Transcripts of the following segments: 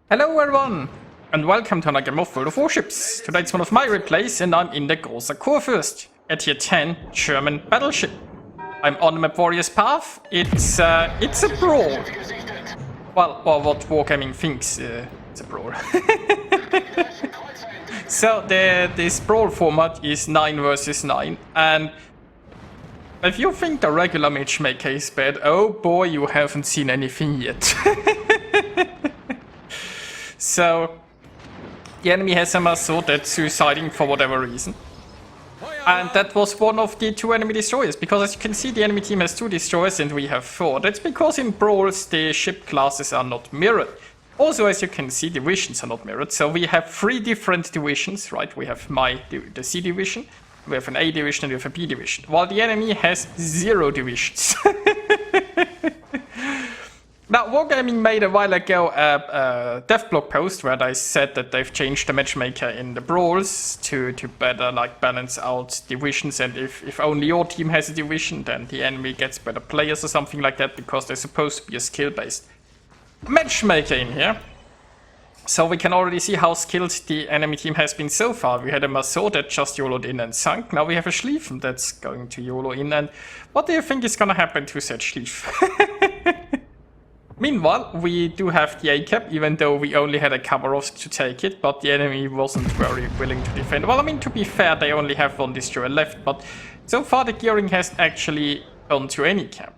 Hello everyone, and welcome to another game of World of Warships. Today it's one of my replays and I'm in the großer Kurfürst, a tier 10 German battleship. I'm on the map Warriors Path. It's a brawl. Well, or what Wargaming thinks it's a brawl. So this brawl format is 9 versus 9, and if you think the regular matchmaker is bad, oh boy, you haven't seen anything yet. So, the enemy has a muscle that's suiciding for whatever reason. And that was one of the 2 enemy destroyers, because as you can see the enemy team has 2 destroyers and we have 4. That's because in Brawls the ship classes are not mirrored. Also, as you can see, divisions are not mirrored, so we have 3 different divisions, right? We have the C division, we have an A division and we have a B division, while the enemy has 0 divisions. Now, Wargaming made a while ago a dev blog post where they said that they've changed the matchmaker in the Brawls to better balance out divisions, and if only your team has a division, then the enemy gets better players or something like that, because there's supposed to be a skill-based matchmaker in here. So we can already see how skilled the enemy team has been so far. We had a Massot that just YOLO'd in and sunk. Now we have a Schlieffen that's going to YOLO in, and what do you think is gonna happen to said Schlieffen? Meanwhile, we do have the Aetam, even though we only had a Kurfürst to take it, but the enemy wasn't very willing to defend. Well, I mean, to be fair, they only have 1 destroyer left, but so far the gearing has actually gone to any camp.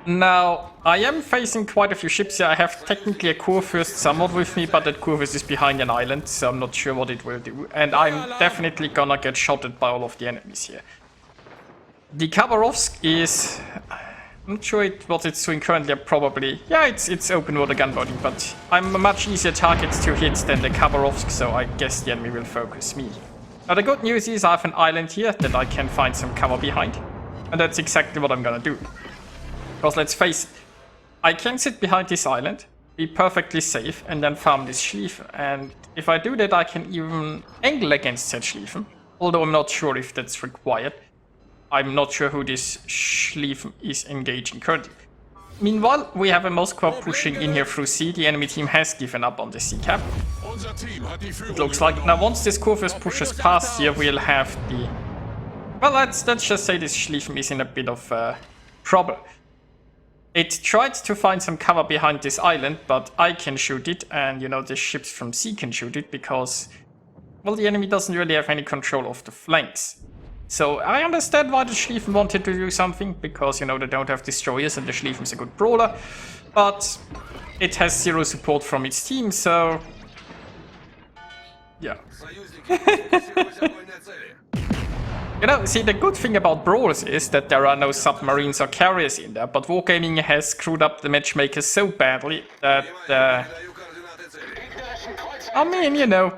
Now, I am facing quite a few ships here. I have technically a Kurfürst somewhat with me, but that Kurfürst is behind an island, so I'm not sure what it will do. And I'm definitely gonna get shotted by all of the enemies here. The Khabarovsk is... I'm not sure what it's doing currently, probably... Yeah, it's open water gun body, but I'm a much easier target to hit than the Khabarovsk, so I guess the enemy will focus me. Now the good news is I have an island here that I can find some cover behind. And that's exactly what I'm gonna do. Because let's face it, I can sit behind this island, be perfectly safe, and then farm this Schlieffen. And if I do that, I can even angle against that Schlieffen, although I'm not sure if that's required. I'm not sure who this Schlieffen is engaging currently. Meanwhile, we have a Moskva pushing in here through C. The enemy team has given up on the C cap. It looks like. Now, once this Kurfürst pushes past here, we'll have the... Well, let's just say this Schlieffen is in a bit of trouble. It tried to find some cover behind this island, but I can shoot it, and you know, the ships from C can shoot it, because, well, the enemy doesn't really have any control of the flanks. So I understand why the Schlieffen wanted to do something, because, you know, they don't have destroyers and the Schlieffen's a good brawler, but it has 0 support from its team, so... yeah. You know, see, the good thing about Brawls is that there are no submarines or carriers in there, but Wargaming has screwed up the matchmakers so badly that... I mean, you know,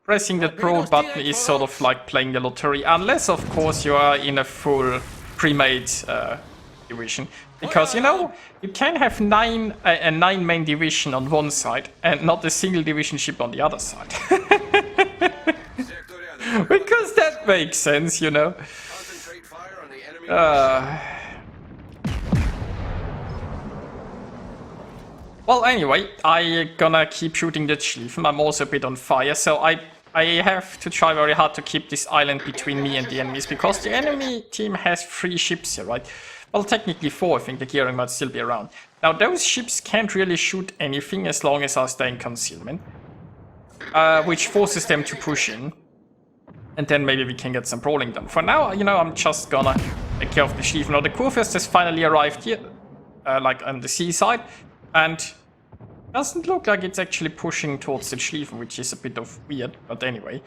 pressing that Brawl button is sort of like playing the lottery, unless, of course, you are in a full pre-made division. Because, you know, you can have a 9-main division on one side and not a single division ship on the other side. Because that makes sense, you know. Well, anyway, I'm gonna keep shooting the Schlieffen. I'm also a bit on fire, so I have to try very hard to keep this island between me and the enemies, because the enemy team has 3 ships here, right? Well, technically 4, I think the gearing might still be around. Now, those ships can't really shoot anything as long as I stay in concealment, which forces them to push in, and then maybe we can get some brawling done. For now, you know, I'm just gonna take care of the Schlieffen. Now, the Kurfürst has finally arrived here, like on the seaside, and doesn't look like it's actually pushing towards the Schlieffen, which is a bit of weird, but anyway.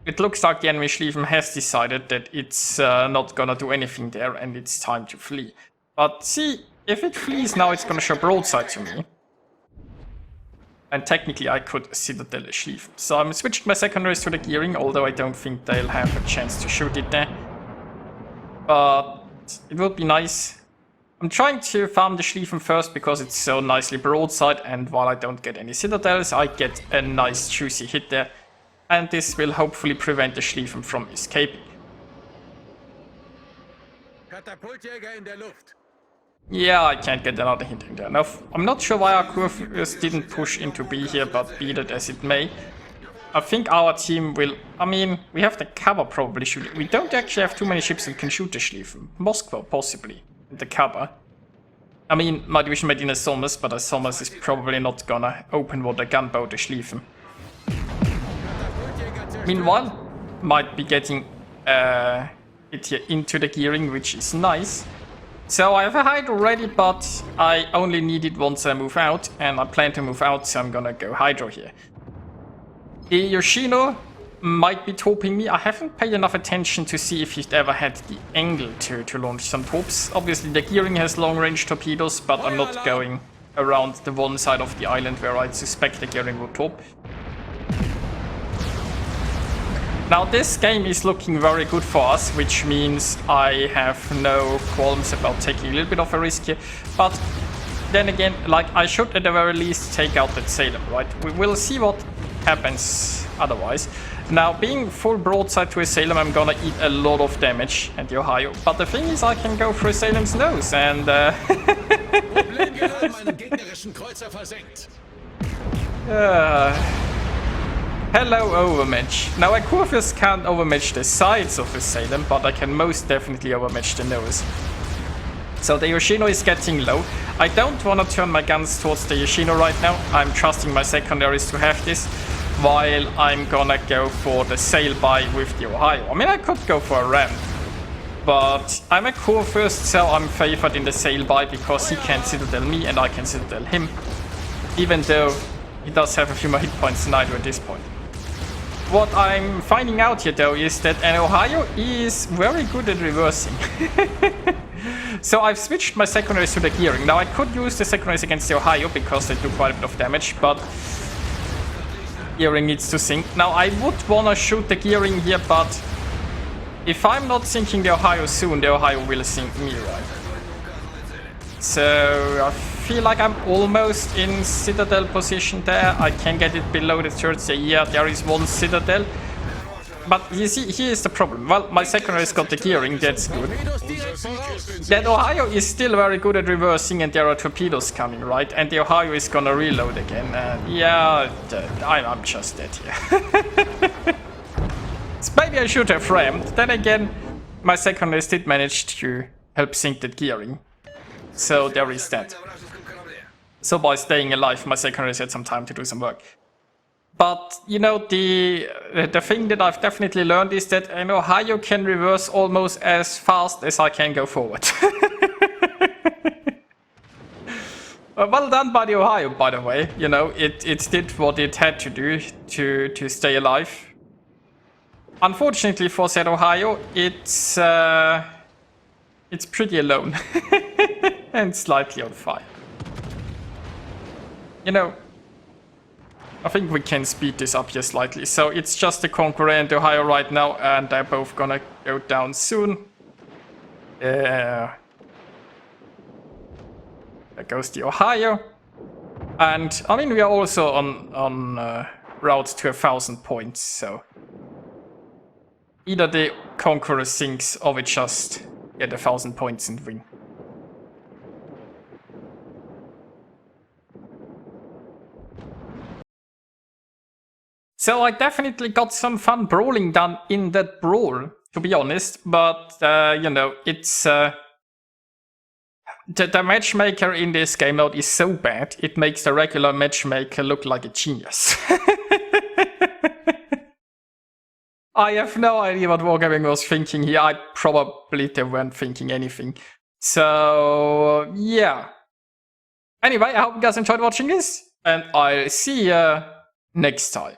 It looks like the enemy Schlieffen has decided that it's not gonna do anything there and it's time to flee. But see, if it flees now, it's gonna show broadside to me. And technically I could Citadel a Schlieffen. So I'm switching my secondaries to the gearing, although I don't think they'll have a chance to shoot it there. But it would be nice. I'm trying to farm the Schlieffen first because it's so nicely broadside, and while I don't get any citadels, I get a nice juicy hit there. And this will hopefully prevent the Schlieffen from escaping. Yeah, I can't get another hint in there. Now, I'm not sure why our Kurfürst didn't push into B here, but be that as it may. I think our team will... I mean, we have the cover probably shooting. We don't actually have too many ships that can shoot the Schlieffen. Moscow, possibly, in the cover. I mean, my division made in a Somers, but a Somers is probably not gonna open with a gunboat the Schlieffen. Meanwhile, might be getting it here into the gearing, which is nice. So I have a Hydro ready, but I only need it once I move out, and I plan to move out, so I'm gonna go Hydro here. The Yoshino might be torping me. I haven't paid enough attention to see if he'd ever had the angle to launch some torps. Obviously the gearing has long-range torpedoes, but I'm not going around the one side of the island where I'd suspect the gearing would torp. Now this game is looking very good for us, which means I have no qualms about taking a little bit of a risk here. But then again, like, I should at the very least take out that Salem, right? We will see what happens otherwise. Now, being full broadside to a Salem, I'm gonna eat a lot of damage at the Ohio. But the thing is, I can go for a Salem's nose and... Hello, overmatch. Now, a Kurfürst can't overmatch the sides of a Salem, but I can most definitely overmatch the nose. So the Yoshino is getting low. I don't want to turn my guns towards the Yoshino right now. I'm trusting my secondaries to have this, while I'm gonna go for the sail-by with the Ohio. I mean, I could go for a ram, but I'm a Kurfürst, so I'm favored in the sail-by because he can citadel me and I can citadel him, even though he does have a few more hit points than I do at this point. What I'm finding out here, though, is that an Ohio is very good at reversing. So I've switched my secondaries to the gearing. Now I could use the secondaries against the Ohio because they do quite a bit of damage, but gearing needs to sink. Now I would want to shoot the gearing here, but if I'm not sinking the Ohio soon, the Ohio will sink me, right? So I feel like I'm almost in citadel position there. I can get it below the turret. Yeah, there is one citadel. But you see, here's the problem. Well, my secondary's got the gearing, that's good. That Ohio is still very good at reversing and there are torpedoes coming, right? And the Ohio is gonna reload again. Yeah, I'm just dead here. So maybe I should have rammed. Then again, my secondaries did manage to help sink that gearing. So there is that. So by staying alive, my secondaries had some time to do some work. But, you know, the thing that I've definitely learned is that an Ohio can reverse almost as fast as I can go forward. Well done by the Ohio, by the way. You know, it did what it had to do to stay alive. Unfortunately for said Ohio, it's pretty alone. And slightly on fire. You know, I think we can speed this up here slightly. So it's just the Conqueror and the Ohio right now, and they're both gonna go down soon. There goes the Ohio. And, I mean, we are also on route to 1,000 points, so... Either the Conqueror sinks, or we just get 1,000 points and win. So I definitely got some fun brawling done in that brawl, to be honest, but, you know, it's... The matchmaker in this game mode is so bad, it makes the regular matchmaker look like a genius. I have no idea what Wargaming was thinking here. I probably they weren't thinking anything. So, yeah. Anyway, I hope you guys enjoyed watching this, and I'll see you next time.